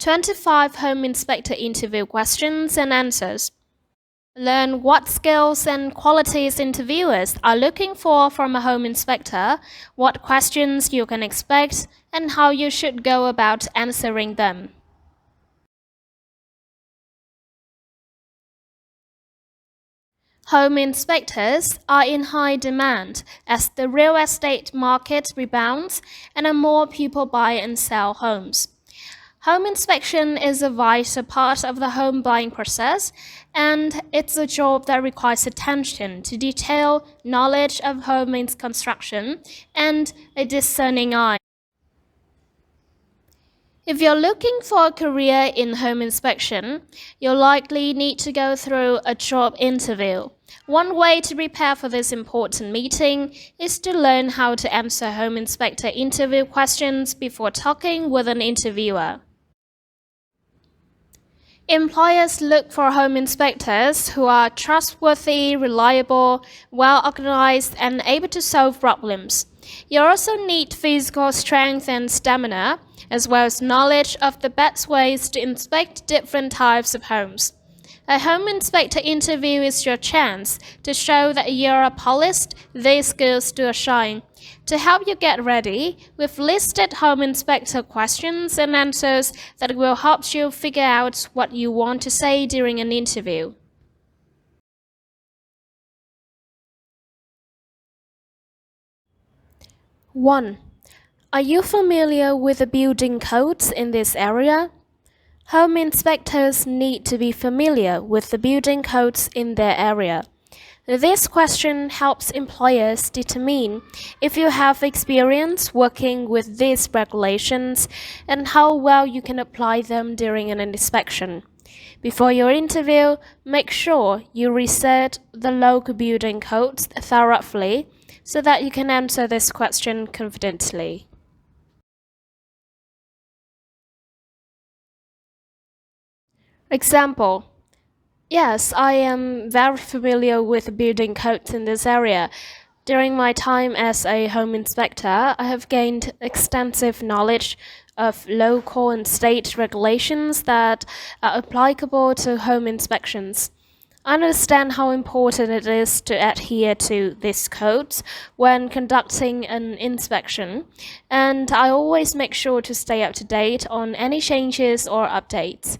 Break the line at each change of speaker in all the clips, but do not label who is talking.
25 home inspector interview questions and answers. Learn what skills and qualities interviewers are looking for from a home inspector, what questions you can expect, and how you should go about answering them. Home inspectors are in high demand as the real estate market rebounds and more people buy and sell homes. Home inspection is a vital part of the home buying process, and it's a job that requires attention to detail, knowledge of home construction, and a discerning eye. If you're looking for a career in home inspection, you'll likely need to go through a job interview. One way to prepare for this important meeting is to learn how to answer home inspector interview questions before talking with an interviewer. Employers look for home inspectors who are trustworthy, reliable, well organized, and able to solve problems. You also need physical strength and stamina, as well as knowledge of the best ways to inspect different types of homes. A home inspector interview is your chance to show that you are polished, these skills do shine. To help you get ready, we've listed home inspector questions and answers that will help you figure out what you want to say during an interview. One, are you familiar with the building codes in this area? Home inspectors need to be familiar with the building codes in their area. This question helps employers determine if you have experience working with these regulations and how well you can apply them during an inspection. Before your interview, make sure you research the local building codes thoroughly so that you can answer this question confidently. Example: yes, I am very familiar with building codes in this area. During my time as a home inspector, I have gained extensive knowledge of local and state regulations that are applicable to home inspections. I understand how important it is to adhere to these codes when conducting an inspection, and I always make sure to stay up to date on any changes or updates.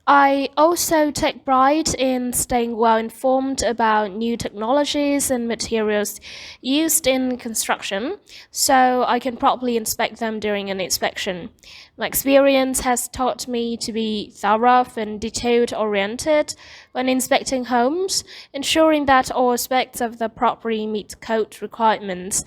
I also take pride in staying well informed about new technologies and materials used in construction so I can properly inspect them during an inspection. My experience has taught me to be thorough and detail-oriented when inspecting homes, ensuring that all aspects of the property meet code requirements.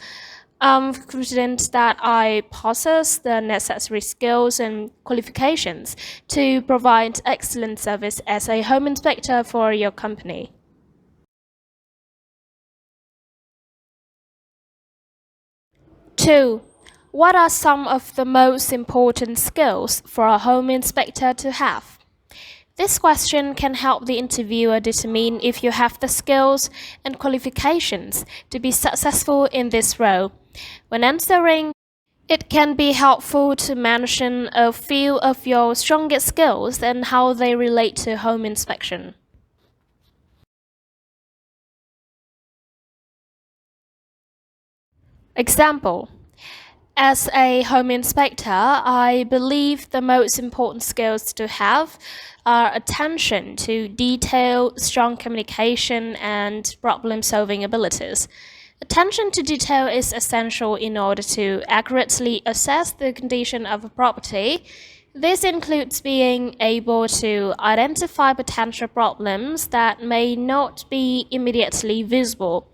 I'm confident that I possess the necessary skills and qualifications to provide excellent service as a home inspector for your company. Two, what are some of the most important skills for a home inspector to have? This question can help the interviewer determine if you have the skills and qualifications to be successful in this role. When answering, it can be helpful to mention a few of your strongest skills and how they relate to home inspection. Example: as a home inspector, I believe the most important skills to have are attention to detail, strong communication, and problem-solving abilities. Attention to detail is essential in order to accurately assess the condition of a property. This includes being able to identify potential problems that may not be immediately visible.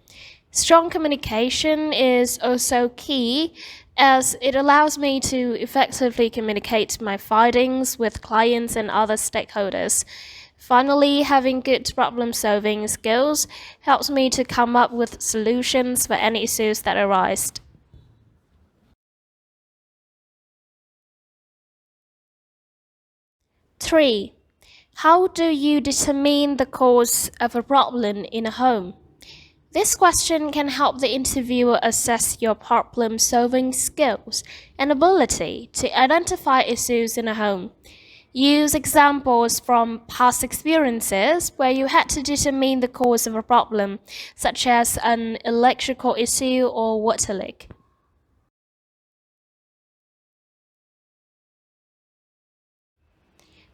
Strong communication is also key as it allows me to effectively communicate my findings with clients and other stakeholders. Finally, having good problem-solving skills helps me to come up with solutions for any issues that arise. 3. How do you determine the cause of a problem in a home? This question can help the interviewer assess your problem-solving skills and ability to identify issues in a home. Use examples from past experiences where you had to determine the cause of a problem, such as an electrical issue or water leak.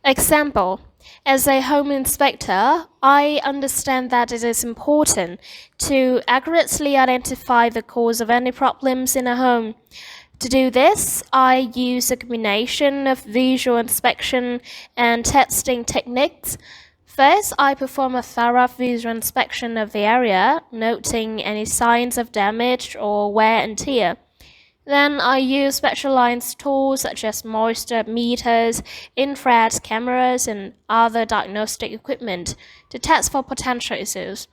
Example: as a home inspector, I understand that it is important to accurately identify the cause of any problems in a home. To do this, I use a combination of visual inspection and testing techniques. First, I perform a thorough visual inspection of the area, noting any signs of damage or wear and tear. Then I use specialized tools such as moisture meters, infrared cameras, and other diagnostic equipment to test for potential issues.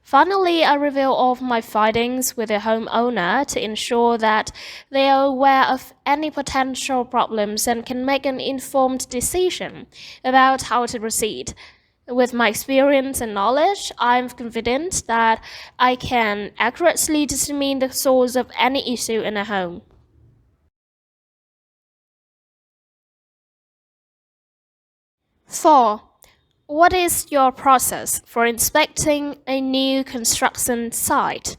Finally, I review all of my findings with the homeowner to ensure that they are aware of any potential problems and can make an informed decision about how to proceed. With my experience and knowledge, I'm confident that I can accurately determine the source of any issue in a home. 4. What is your process for inspecting a new construction site?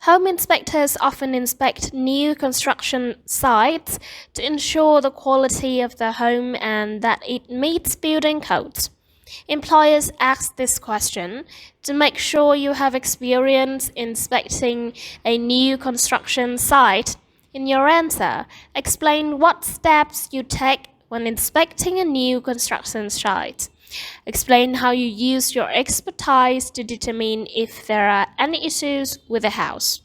Home inspectors often inspect new construction sites to ensure the quality of the home and that it meets building codes. Employers ask this question to make sure you have experience inspecting a new construction site. In your answer, explain what steps you take when inspecting a new construction site. Explain how you use your expertise to determine if there are any issues with the house.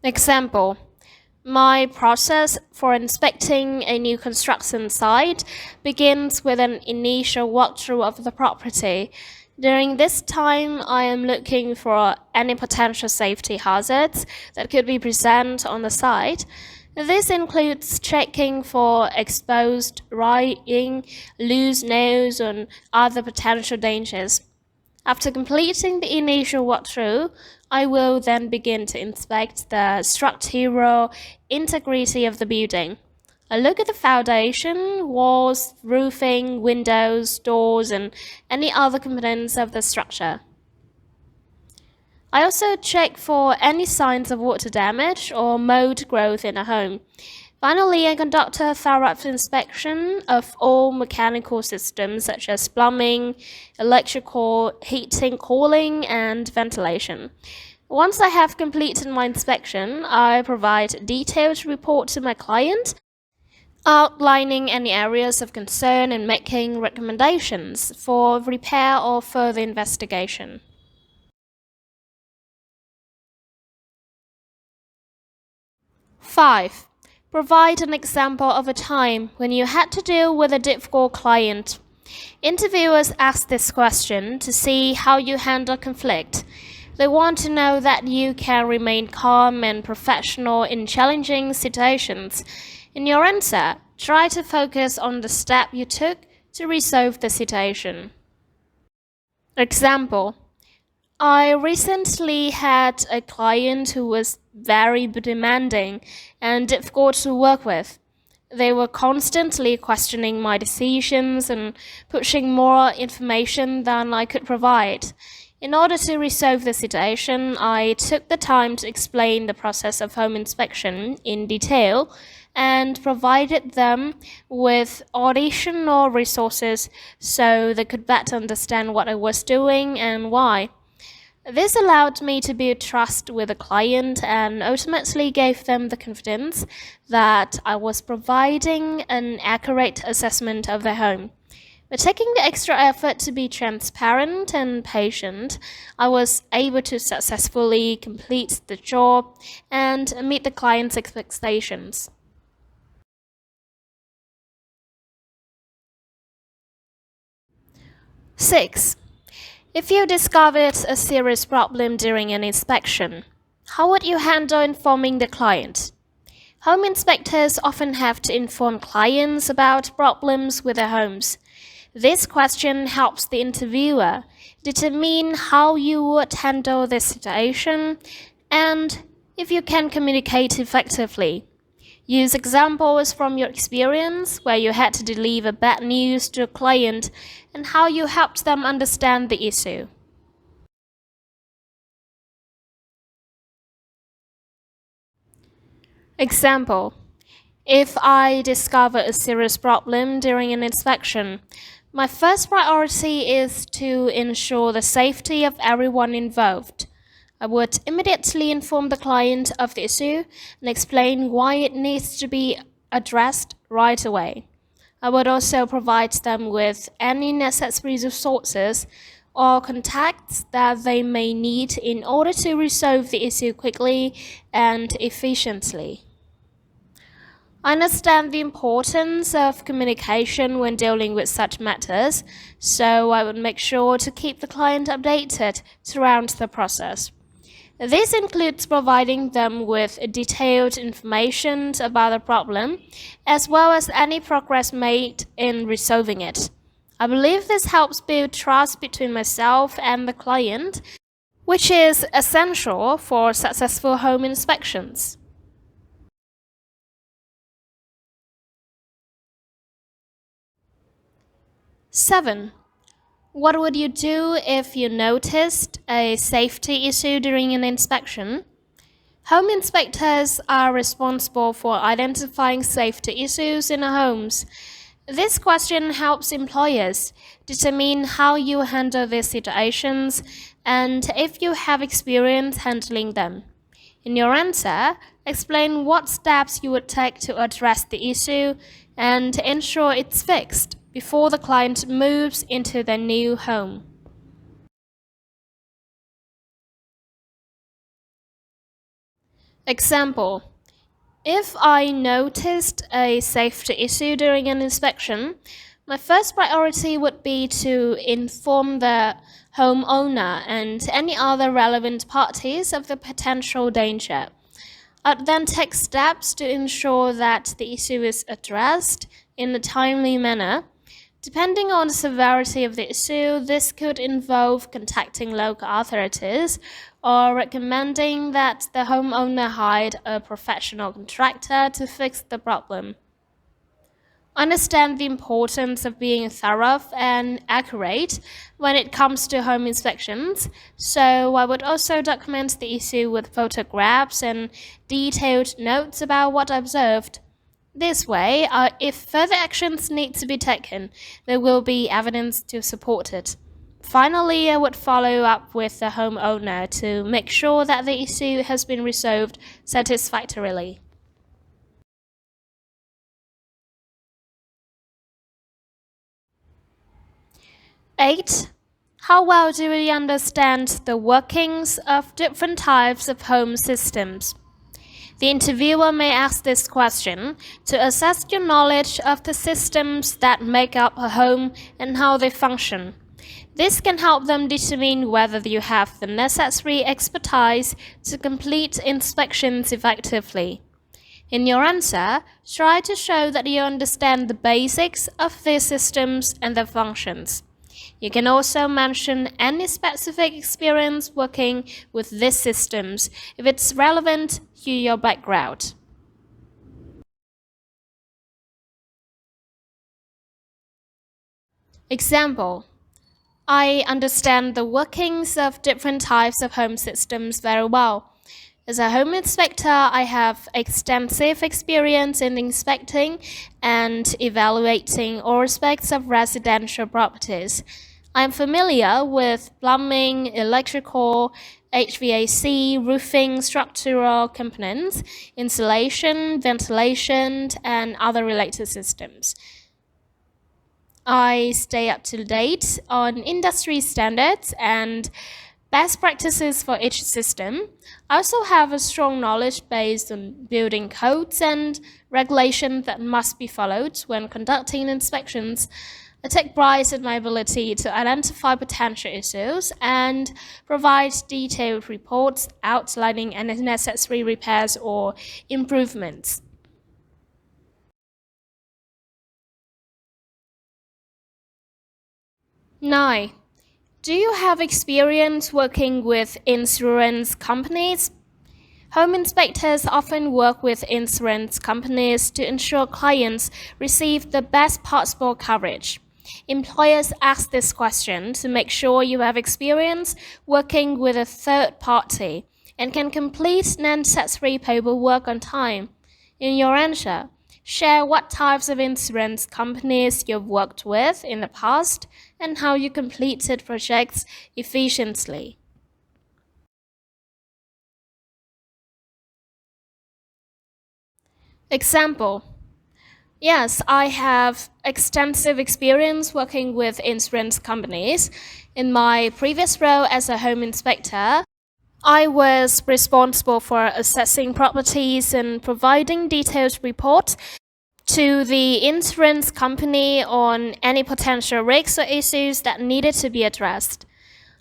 Example: my process for inspecting a new construction site begins with an initial walkthrough of the property. During this time, I am looking for any potential safety hazards that could be present on the site. This includes checking for exposed writing, loose nails, and other potential dangers. After completing the initial walkthrough, I will then begin to inspect the structural integrity of the building. I look at the foundation, walls, roofing, windows, doors, and any other components of the structure. I also check for any signs of water damage or mold growth in a home. Finally, I conduct a thorough inspection of all mechanical systems such as plumbing, electrical, heating, cooling, and ventilation. Once I have completed my inspection, I provide a detailed report to my client, outlining any areas of concern and making recommendations for repair or further investigation. 5. Provide an example of a time when you had to deal with a difficult client. Interviewers ask this question to see how you handle conflict. They want to know that you can remain calm and professional in challenging situations. In your answer, try to focus on the step you took to resolve the situation. Example: I recently had a client who was very demanding and difficult to work with. They were constantly questioning my decisions and pushing more information than I could provide. In order to resolve the situation, I took the time to explain the process of home inspection in detail and provided them with additional resources so they could better understand what I was doing and why. This allowed me to build trust with the client and ultimately gave them the confidence that I was providing an accurate assessment of their home. By taking the extra effort to be transparent and patient, I was able to successfully complete the job and meet the client's expectations. 6. If you discovered a serious problem during an inspection, how would you handle informing the client? Home inspectors often have to inform clients about problems with their homes. This question helps the interviewer determine how you would handle this situation and if you can communicate effectively. Use examples from your experience where you had to deliver bad news to a client and how you helped them understand the issue. Example: if I discover a serious problem during an inspection, my first priority is to ensure the safety of everyone involved. I would immediately inform the client of the issue and explain why it needs to be addressed right away. I would also provide them with any necessary resources or contacts that they may need in order to resolve the issue quickly and efficiently. I understand the importance of communication when dealing with such matters, so I would make sure to keep the client updated throughout the process. This includes providing them with detailed information about the problem, as well as any progress made in resolving it. I believe this helps build trust between myself and the client, which is essential for successful home inspections. 7. What would you do if you noticed a safety issue during an inspection? Home inspectors are responsible for identifying safety issues in homes. This question helps employers determine how you handle these situations and if you have experience handling them. In your answer, explain what steps you would take to address the issue and ensure it's fixed before the client moves into their new home. Example: if I noticed a safety issue during an inspection, my first priority would be to inform the homeowner and any other relevant parties of the potential danger. I'd then take steps to ensure that the issue is addressed in a timely manner. Depending on the severity of the issue, this could involve contacting local authorities or recommending that the homeowner hire a professional contractor to fix the problem. Understand the importance of being thorough and accurate when it comes to home inspections, so I would also document the issue with photographs and detailed notes about what I observed. This way, if further actions need to be taken, there will be evidence to support it. Finally, I would follow up with the homeowner to make sure that the issue has been resolved satisfactorily. 8. How well do we understand the workings of different types of home systems? The interviewer may ask this question to assess your knowledge of the systems that make up a home and how they function. This can help them determine whether you have the necessary expertise to complete inspections effectively. In your answer, try to show that you understand the basics of these systems and their functions. You can also mention any specific experience working with these systems if it's relevant to your background. Example: I understand the workings of different types of home systems very well. As a home inspector, I have extensive experience in inspecting and evaluating all aspects of residential properties. I am familiar with plumbing, electrical, HVAC, roofing, structural components, insulation, ventilation, and other related systems. I stay up to date on industry standards and best practices for each system. I also have a strong knowledge based on building codes and regulations that must be followed when conducting inspections. I take pride in my ability to identify potential issues and provide detailed reports outlining any necessary repairs or improvements. 9. Do you have experience working with insurance companies? Home inspectors often work with insurance companies to ensure clients receive the best possible coverage. Employers ask this question to make sure you have experience working with a third party and can complete necessary paperwork on time. In your answer, share what types of insurance companies you've worked with in the past and how you completed projects efficiently. Example: yes, I have extensive experience working with insurance companies. In my previous role as a home inspector, I was responsible for assessing properties and providing detailed reports to the insurance company on any potential risks or issues that needed to be addressed.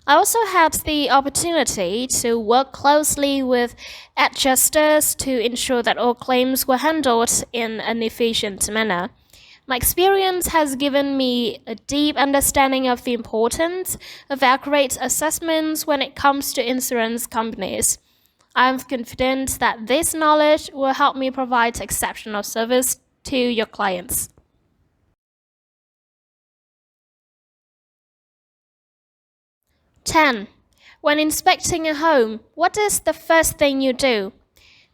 I also had the opportunity to work closely with adjusters to ensure that all claims were handled in an efficient manner. My experience has given me a deep understanding of the importance of accurate assessments when it comes to insurance companies. I'm confident that this knowledge will help me provide exceptional service to your clients. 10. When inspecting a home, what is the first thing you do?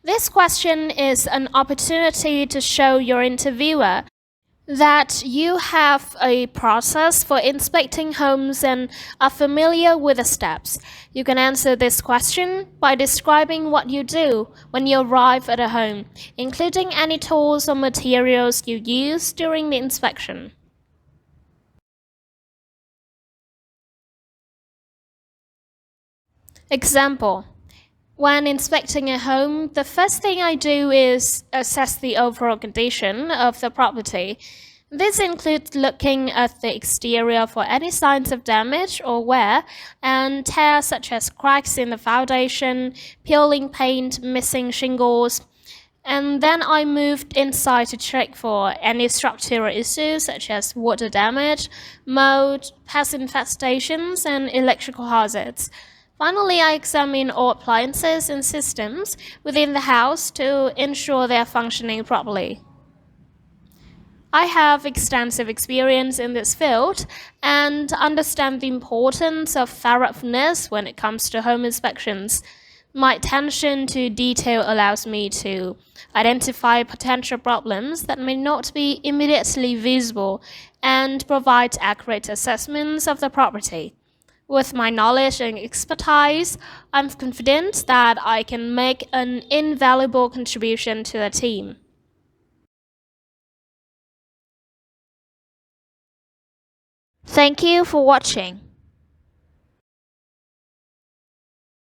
This question is an opportunity to show your interviewer that you have a process for inspecting homes and are familiar with the steps. You can answer this question by describing what you do when you arrive at a home, including any tools or materials you use during the inspection. Example: when inspecting a home, the first thing I do is assess the overall condition of the property. This includes looking at the exterior for any signs of damage or wear and tear, such as cracks in the foundation, peeling paint, missing shingles. And then I moved inside to check for any structural issues such as water damage, mold, pest infestations, and electrical hazards. Finally, I examine all appliances and systems within the house to ensure they are functioning properly. I have extensive experience in this field and understand the importance of thoroughness when it comes to home inspections. My attention to detail allows me to identify potential problems that may not be immediately visible and provide accurate assessments of the property. With my knowledge and expertise, I'm confident that I can make an invaluable contribution to the team. Thank you for watching.